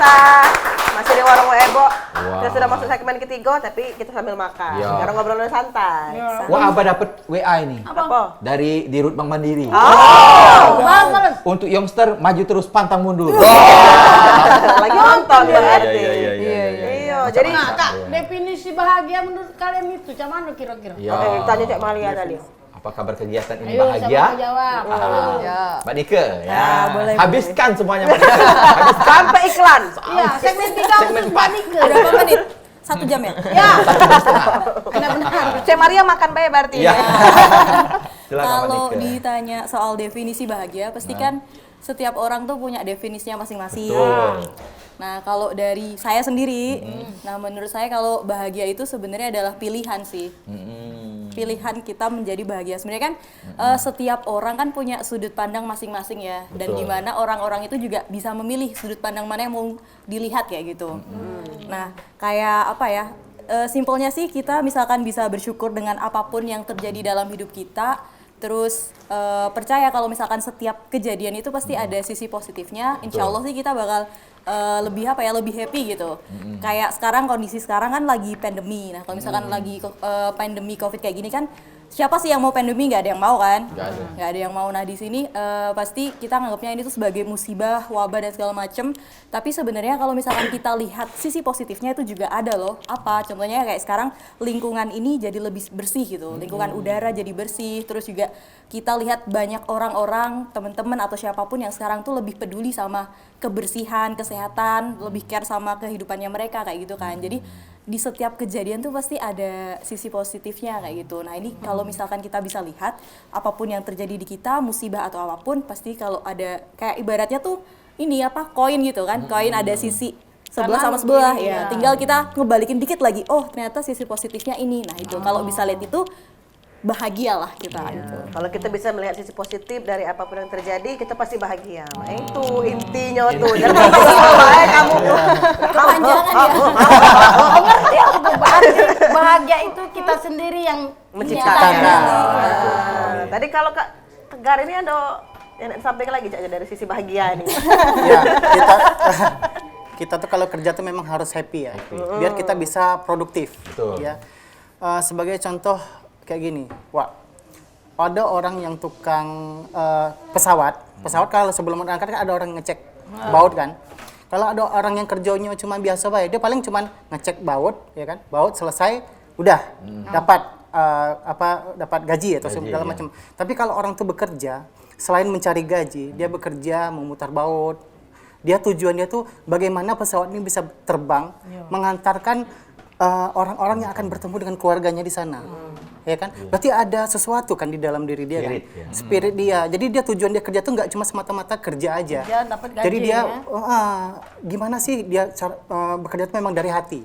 kita masih di warung Ebo. Wow. Kita sudah masuk segmen ketiga, tapi kita sambil makan. Ya. Sekarang ngobrol santai. Wah, Abah dapat WA ini. Apa? Dari Dirut Bank Mandiri. Bagus. Untuk youngster maju terus pantang mundur. Lagi nonton berarti. Iya. Jadi Nah, Kak, definisi bahagia menurut kalian itu macam mana kira-kira? Ya. oke, tanya Cak Malia tadi. Apa kabar kegiatan ini Ayo, bahagia? siapa mau jawab? Ya. Mbak Nike, ya. boleh, Habiskan semuanya Mbak Nike. Habiskan. Sampai iklan. Iya, segmen 3 untuk Mbak Nike. Berapa menit? 1 jam ya? Ya, benar-benar. Cek Maria makan bae berarti. Iya. Silakan Mbak Kalau Nike. ditanya soal definisi bahagia, pasti kan setiap orang tuh punya definisinya masing-masing. Betul. Nah, kalau dari saya sendiri, nah menurut saya kalau bahagia itu sebenarnya adalah pilihan sih. Pilihan kita menjadi bahagia. Sebenarnya kan setiap orang kan punya sudut pandang masing-masing ya. Dan Betul. di mana orang-orang itu juga bisa memilih sudut pandang mana yang mau dilihat kayak gitu. Nah, kayak apa ya? Simpelnya sih kita misalkan bisa bersyukur dengan apapun yang terjadi dalam hidup kita. Terus percaya kalau misalkan setiap kejadian itu pasti ada sisi positifnya. Insya Allah sih kita bakal lebih apa ya, lebih happy gitu. Kayak sekarang kondisi sekarang kan lagi pandemi. Nah kalau misalkan lagi pandemi COVID kayak gini kan, siapa sih yang mau pandemi? Nggak ada yang mau kan? Nggak ada yang mau. Nah di sini pasti kita nganggapnya ini tuh sebagai musibah, wabah dan segala macem. Tapi sebenarnya kalau misalkan kita lihat sisi positifnya itu juga ada loh. Apa? Contohnya kayak sekarang lingkungan ini jadi lebih bersih gitu. Lingkungan udara jadi bersih. Terus juga kita lihat banyak orang-orang, teman-teman atau siapapun yang sekarang tuh lebih peduli sama kebersihan, kesehatan, lebih care sama kehidupannya mereka kayak gitu kan. Jadi di setiap kejadian tuh pasti ada sisi positifnya kayak gitu. Nah ini kalau misalkan kita bisa lihat apapun yang terjadi di kita, musibah atau apapun, pasti kalau ada kayak ibaratnya tuh ini apa, koin gitu kan. Koin ada sisi sebelah sama sebelah ya. Tinggal kita ngebalikin dikit lagi. Oh ternyata sisi positifnya ini. Nah itu kalau bisa lihat itu bahagialah kita gitu. Kalau kita bisa melihat sisi positif dari apapun yang terjadi, kita pasti bahagia. Nah, itu intinya tuh. Jangan sampai kamu. Kepanjangan ya. Ngerti aku tuh, bahagia itu kita sendiri yang Menciptakan. menciptakan. Tadi kalau Kak Tegar ini ada yang sampaikan lagi Cak, dari sisi bahagia ini. Ya, kita tuh kalau kerja tuh memang harus happy ya, biar kita bisa produktif. Betul. Ya, sebagai contoh kayak gini, ada orang yang tukang pesawat kalau sebelum berangkat kan ada orang ngecek baut kan. Kalau ada orang yang kerjanya cuma biasa baik, dia paling cuma ngecek baut, ya kan? Baut selesai, udah dapat dapat gaji atau segala macam. Tapi kalau orang tuh bekerja, selain mencari gaji, dia bekerja memutar baut. Dia tujuannya tuh bagaimana pesawat ini bisa terbang, mengantarkan orang-orang yang akan bertemu dengan keluarganya di sana. Ya kan? Berarti ada sesuatu kan di dalam diri dia Spirit, kan? ya. Spirit dia. Jadi dia tujuan dia kerja tuh nggak cuma semata-mata kerja aja. Kerja, dapat gaji, Jadi dia ya. gimana sih dia bekerja itu memang dari hati.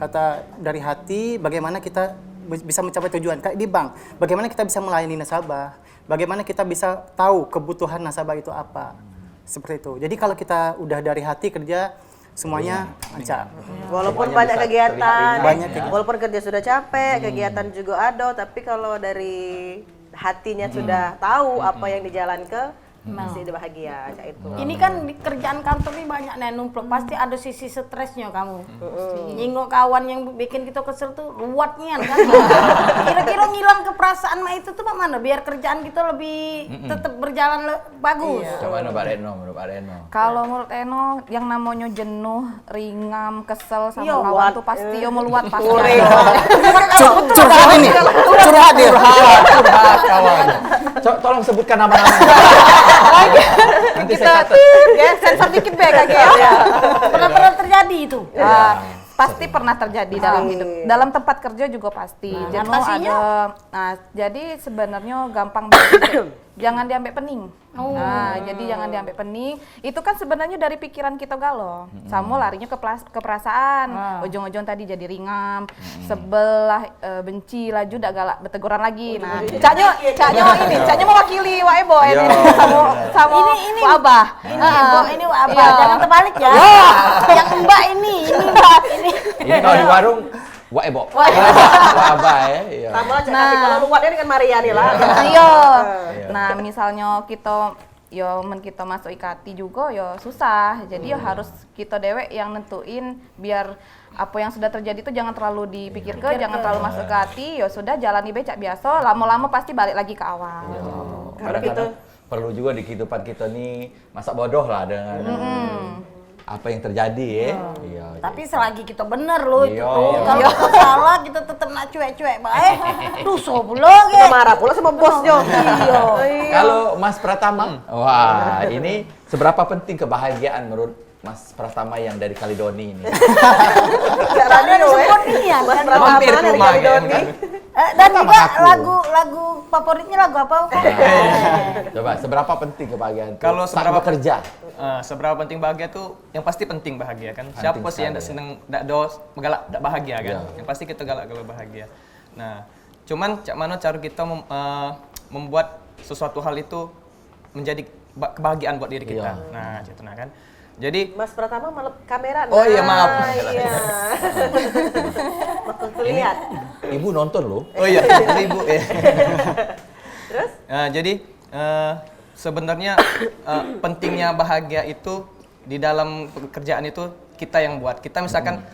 Kata dari hati, bagaimana kita bisa mencapai tujuan. Kayak di bank, bagaimana kita bisa melayani nasabah, bagaimana kita bisa tahu kebutuhan nasabah itu apa. Seperti itu. Jadi kalau kita udah dari hati kerja, semuanya lancar. Walaupun Semuanya banyak bisa kegiatan, terlihat banyak kegiatan. walaupun kerja sudah capek, kegiatan juga ada, tapi kalau dari hatinya sudah tahu apa yang dijalankan, masih bahagia Cak itu. Ini kan di kerjaan kantor ini banyak nih numplok, pasti ada sisi stresnya kamu. Nyinggung kawan yang bikin kita kesel tuh ruwetnya kan. Kira-kira ngilang keperasaan mah itu tuh mana biar kerjaan kita lebih tetap berjalan bagus. Coba Mbak Reno, menurut Mbak Reno. Kalau menurut Eno, yang namanya jenuh, ringam, kesel sama Iya, kawan Wat. tuh pasti yo meluat pasti. Curhat ini, curhat dia. Curhat kawan. Tolong sebutkan nama-namanya. Nanti saya catat. Ya, sensor dikit be kagak ya. Pernah terjadi itu. Pasti pernah terjadi dalam hidup. Dalam tempat kerja juga pasti. Jenuh atasinya? ada. Nah, jadi sebenarnya gampang banget. Jangan diambil pening. Nah, jadi jangan diambil pening. Itu kan sebenarnya dari pikiran kita galau. Sama larinya ke perasaan. Ujung-ujung tadi jadi ringam, sebelah benci, laju dak galak berteguran lagi. Nah, Caknya mewakili Wak Ebo ini sama Ini Wak Abah. Ini apa? Iya. Jangan terbalik ya. Yang Mbak ini Mbak ini. Ini kalau di warung Wak Ebo. Wak Abah ya. Iya. Sama Cak, tapi kalau luwatnya dengan Maria nih lah. Iya. Nah, misalnya kita yo men kita masuk IKT juga yo susah. Jadi yo harus kita dewek yang nentuin biar apa yang sudah terjadi itu jangan terlalu dipikirkan, jangan terlalu masuk ke hati. Yo sudah jalani becak biasa, lama-lama pasti balik lagi ke awal. Kadang-kadang perlu juga di kehidupan kita nih masa bodoh lah dengan apa yang terjadi ya. Iya. Tapi selagi kita bener loh itu. Iya. Kalau kita salah kita tetap nak cuek-cuek baik. Dosa pula Kita marah pula sama bosnya. Iya. Kalau Mas Pratama, wah ini seberapa penting kebahagiaan menurut Mas Pratama yang dari Kaledoni ini? Caranya Disebutnya, Mas kan? Pratama Mampir ke dari rumah, Kaledoni. kan? Dan Sama juga aku. lagu favoritnya lagu apa? Coba seberapa penting kebahagiaan itu Kalau saat seberapa- bekerja? Seberapa penting bahagia tuh, yang pasti penting bahagia kan. Penting Siapa sih yang sekali, tidak seneng, tidak dos, galak, tidak bahagia kan. Iya. Yang pasti kita galak-galak bahagia. Nah, cuman cak mana cara kita membuat sesuatu hal itu menjadi kebahagiaan buat diri kita. Iya. Nah, gitu nah kan. Jadi Mas Pratama malah kamera. Oh iya, maaf. Iya. Maksud lihat. Ibu nonton loh. oh iya, itu ibu ya. Terus? Jadi sebenarnya pentingnya bahagia itu di dalam pekerjaan itu kita yang buat. Kita misalkan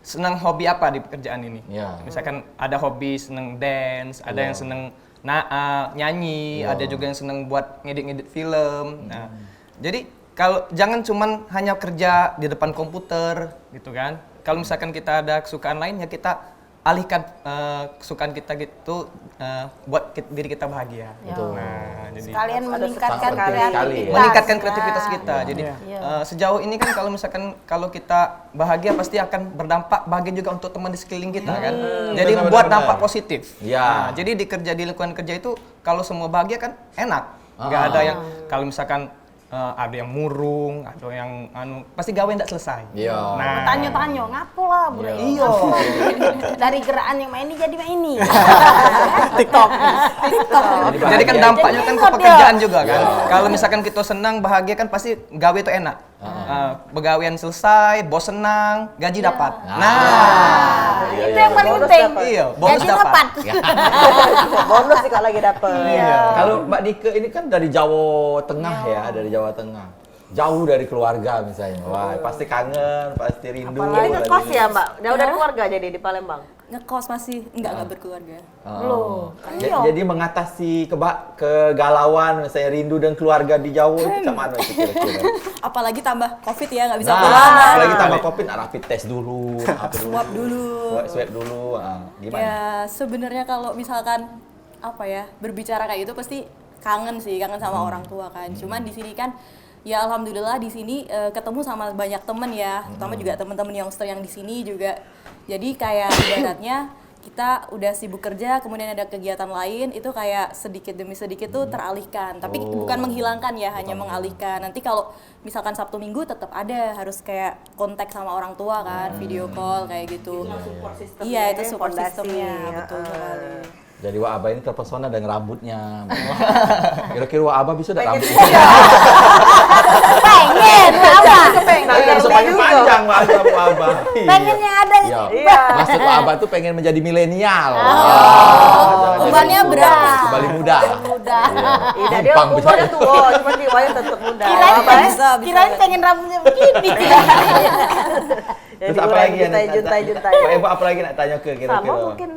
senang hobi apa di pekerjaan ini? Ya. Misalkan ada hobi seneng dance, ada yang seneng nyanyi, ada juga yang seneng buat ngedit-ngedit film. Nah, jadi kalau jangan cuman hanya kerja di depan komputer gitu kan. Kalau misalkan kita ada kesukaan lain ya kita alihkan kesukaan kita gitu buat diri kita bahagia. Nah, jadi Sekalian meningkatkan sangat penting sekali, kreativitas. ya. meningkatkan Ya. kreativitas kita. Jadi sejauh ini kan kalau misalkan kalau kita bahagia pasti akan berdampak bahagia juga untuk teman di sekeliling kita kan. Jadi Benar, buat benar, dampak benar. positif. Ya. Nah, jadi di lingkungan kerja itu kalau semua bahagia kan enak. Nggak ada yang kalau misalkan ada yang murung, ada yang pasti gawe nggak selesai. Iya. Nah, Tanya-tanya, ngapo lah bro? Iya. Dari gerakan yang main ini jadi main ini. TikTok. Jadi kan bahagia. dampaknya kan ke pekerjaan juga kan. Kalau misalkan kita senang, bahagia kan pasti gawe itu enak. Begawean selesai, bos senang, gaji dapat. Nah, Itu yang paling penting. iya, bonus Gaji dapat. Bonus sih kalau lagi dapet. Kalau Mbak Nike ini kan dari Jawa Tengah ya, dari Jawa Tengah. Jauh dari keluarga misalnya. Wah, pasti kangen, pasti rindu. Jadi ngekos tadi. ya Mbak? Jauh dari keluarga jadi di Palembang? Ngekos masih nggak berkeluarga. Oh. Jadi mengatasi kegalauan, misalnya rindu dan keluarga di Jawa itu macam mana itu kira-kira? Apalagi tambah covid ya, nggak bisa Nah, pulang. apalagi tambah COVID, rapid test dulu, apa Swab dulu. swab dulu, gimana? Ya sebenarnya kalau misalkan apa ya berbicara kayak gitu pasti kangen sih, kangen sama orang tua kan. Cuman di sini kan ya alhamdulillah di sini ketemu sama banyak temen ya, terutama juga teman-teman youngster yang di sini juga. Jadi kayak ibaratnya kita udah sibuk kerja, kemudian ada kegiatan lain, itu kayak sedikit demi sedikit tuh teralihkan. Tapi bukan menghilangkan ya, hanya mengalihkan. Nanti kalau misalkan Sabtu Minggu tetap ada, harus kayak kontak sama orang tua kan, video call kayak gitu. Iya, itu support fondasi. sistemnya, betul sekali. Jadi Wak Aba ini terpesona dengan rambutnya. Kira-kira Wak Aba bisa ada rambut? Pengen, apa? Harus panjang Wak Aba. Pengen yang ada. Iya. Iya. Maksud Wak Aba tuh pengen menjadi milenial. Umurnya berapa? Kembali muda. Muda. Iya, dia Gampang umurnya bisa. tua, cuma jiwanya tetap muda. Kirain pengen rambutnya begini. Terus apa lagi yang juntai. Wak Eba apa lagi nak tanya ke kira-kira? Sama mungkin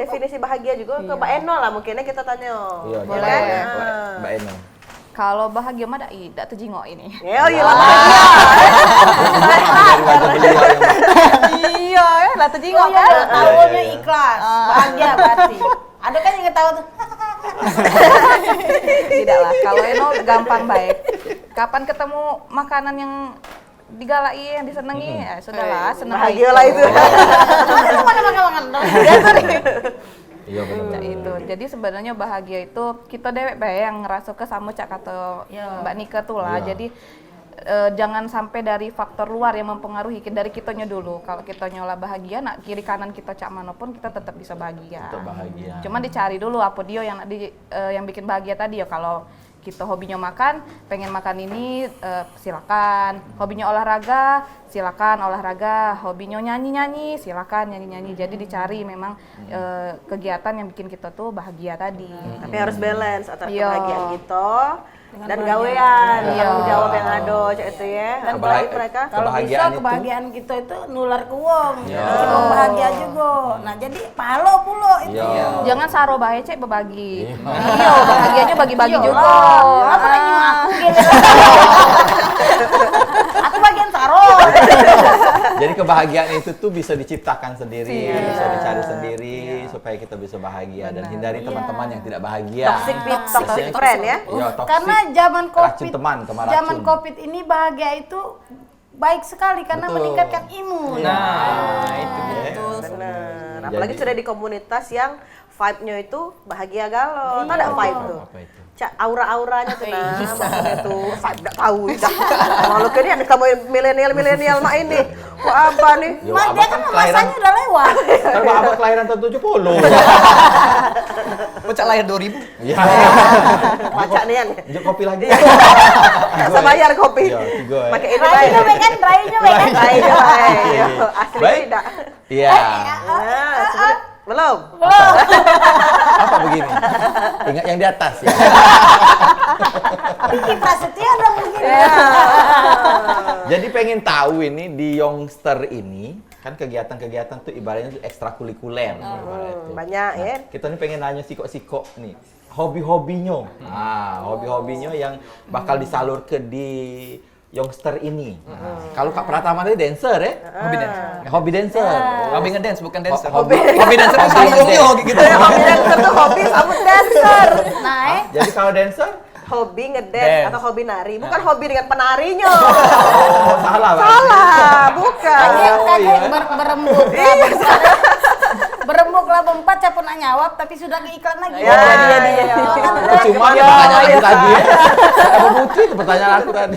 definisi bahagia juga ke Mbak Eno lah mungkinnya kita tanya. Iya, Boleh. kan? Mbak Eno. Kalau bahagia mah tidak terjingok ini. Ya, oh iya lah. Dari wajah beliau yang Iya, lah terjingok kan. Tahunya ikhlas, bahagia berarti. Ada kan yang ketawa tuh. Tidak lah. Kalau Eno gampang baik. Kapan ketemu makanan yang digalai, yang disenangi, ya sudahlah, senang Bahagia lah itu. Mana makan-makan. Iya benar. Cak itu. Jadi sebenarnya bahagia itu kita dewek bae yang ngerasa ke sama cak kata Mbak Nika tuh lah. Iya. Jadi jangan sampai dari faktor luar yang mempengaruhi dari kitanya dulu. Kalau kita nyola bahagia, nak kiri kanan kita cak manapun kita tetap bisa bahagia. Tetap bahagia. Cuman dicari dulu apa dia yang bikin bahagia tadi ya. Kalau kita hobinya makan, pengen makan ini silakan. Hobinya olahraga, silakan olahraga. Hobinya nyanyi-nyanyi, silakan nyanyi-nyanyi. Jadi dicari memang kegiatan yang bikin kita tuh bahagia tadi. Tapi harus balance antara Iya. kebahagiaan kita dan gawean, Iya. tanggung jawab yang ada cek itu ya. Dan Apalagi mereka kalau bisa Kebahagiaan itu- kebahagiaan kita itu nular ke wong, Iya. bikin wong bahagia juga. Nah jadi palo pulo itu. Iya. Jangan saro bae cek berbagi. Iya, bahagianya bagi-bagi Iya juga. lah. Apa nanya aku gini? Aku bagian taro. Jadi kebahagiaan itu tuh bisa diciptakan sendiri, bisa dicari sendiri supaya kita bisa bahagia dan hindari teman-teman yang tidak bahagia. toxic friend ya. Iya, toxic. Karena zaman Racun Covid, teman, teman zaman racun. Covid ini bahagia itu baik sekali karena Betul. meningkatkan imun. Nah, itu dia. Bener. Apalagi Jadi- sudah di komunitas yang vibe-nya itu bahagia galau. Tahu ada vibe tuh? Apa itu? Aura-auranya tuh nah, maksudnya tuh vibe enggak tahu dah. Malu ke dia kamu milenial mak ini. Kok apa nih? Yo, Mas abang dia kan masanya udah lewat. Kan abang kelahiran tahun 70. Bocah lahir 2000. Iya. Baca nih ya. Juk kopi lagi. Bisa bayar kopi. Iya, tiga ya. Pakai ini Rainya bayar. baik kan, rainya baik kan. Rainya baik. Iya, iya. Asli Baik. tidak. Iya. Nah, sebenarnya belum. Apa begini? Ingat yang di atas ya. Ini Prasetya dong begini. Jadi pengen tahu ini di Youngster ini kan kegiatan-kegiatan tuh ibaratnya tuh ekstrakurikuler. ibaratnya tuh. Banyak ya. Kita nih pengen nanya siko-siko nih. Hobi-hobinya. Hobi-hobinya yang bakal disalurkan di Youngster ini. Kalau Kak Pratama tadi dancer ya? Hobi dancer. Hobi dancer. Hobi ngedance bukan dancer. Hobi- Hobi dancer kan Hobi sambung yo gitu. Hobi dancer tuh hobi sambut dancer. Nah, Jadi kalau dancer, Hobi ngedance Dance. atau hobi nari, bukan hobi dengan penarinya. oh, salah Pak. Salah, bukan. kakek berembuk lah. Berembuk lah berempat saya pernah nyawab tapi sudah ke iklan lagi. Ya, iya. Cuma pertanyaan aku tadi ya. Apa butuh itu pertanyaan aku tadi.